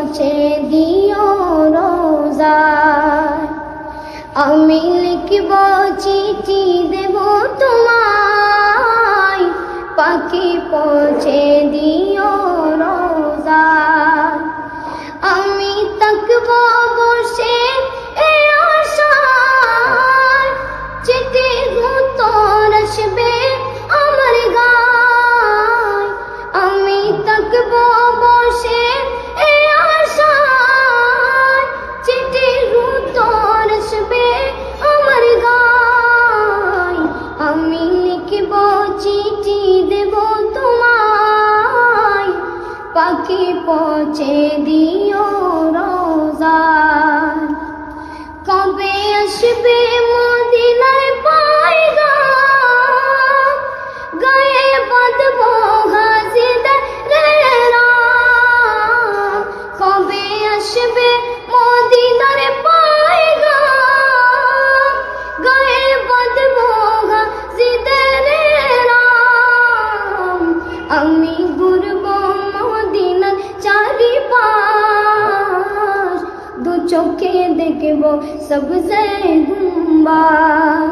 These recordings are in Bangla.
পৌঁছে দিও রোজায়। আমি লিখব চিঠি দেব তোমায়, পাখি পৌঁছে দিও রোজায়। আমি থাকব বসে এ আশায়, চিঠির উত্তর আসবে আমার গায়। আমি থাকব বসে এ আশায়, চিঠির উত্তর আসবে আমার গায়। আমি লিখব চিঠি দেব তোমায়, পাখি পৌঁছে দিও রোজায়। কবে আসবে মদিনায় পয়গাম, গায়ে বাঁধব হাজিদের রাম। কবে আসবে মদিনার পয়গাম, গায়ে বাঁধব হাজিদের রাম। আমি ঘুরব মদিনার চারিপাশ, দু চোখে দেখব সবজে গুম্বাদ।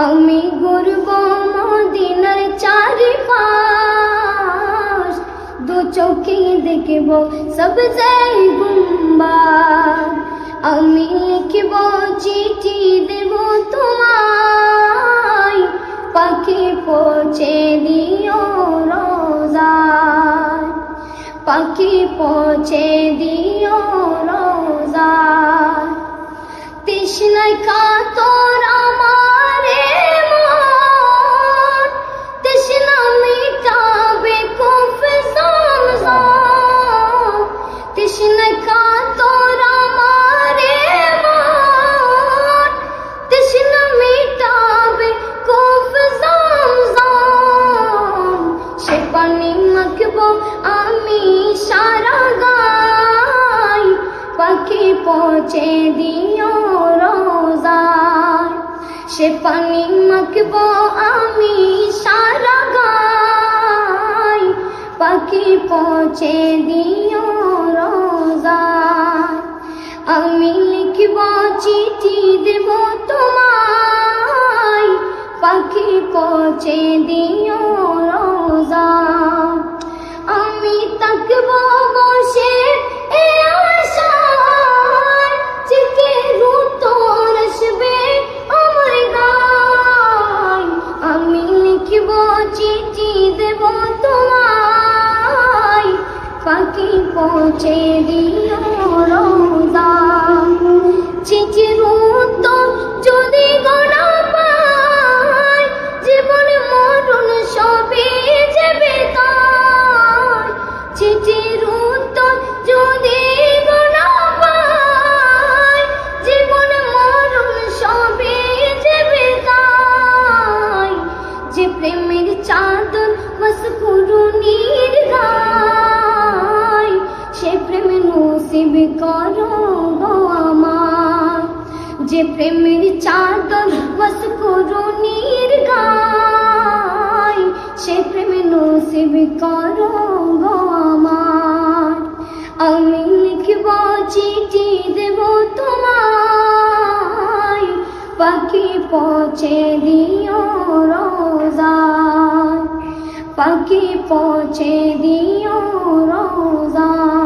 আমি ঘুরব মদিনার চারিপাশ, দু চোখে দেখব সবজে গুম্বাদ। আমি লিখব চিঠি দেব তোমায়, পাখি পৌঁছে দিও রোজায়। পাখি পৌঁছে দিও রোজায়। তৃষ্ণায় কাতর আমার মন, তৃষ্ণা মিটাবে কূপ জমজম। তৃষ্ণায় কাতর আমার মন, তৃষ্ণা মিটাবে কূপ জমজম। সে পানি মাখব আমি সারা গায়, পাখি পৌঁছে দিও রোজায়। সে পানি মাখব আমি সারা গায়, পাখি পৌঁছে দিও রোজায়। আমি লিখব চিঠি দেব তোমায়, পাখি পৌঁছে দিও রোজায়। আমি থাকব বসে এ আশায়, চিঠির উত্তর আসবে আমার গায়। আমি লিখব চিঠি দেব তোমায়, পাখি পৌঁছে দিও রোজায়। চিঠির উত্তর যদি গোনা পাই, জীবন মরণ সবই যাবে তাই। চিঠির উত্তর যদি গোনা পাই, জীবন মরণ সবই যাবে তাই। যে প্রেমের চাদর মসকুরুনির গায়, সে প্রেম নসিব করো গো আমার। যে প্রেমের চাদর মসকুরুনির গায়, সে প্রেম নসিব করো গো আমার। আমি লিখব চিঠি দেব তোমায়, পাখি পৌঁছে দিও রোজায়। পাখি পৌঁছে দিও রোজায়।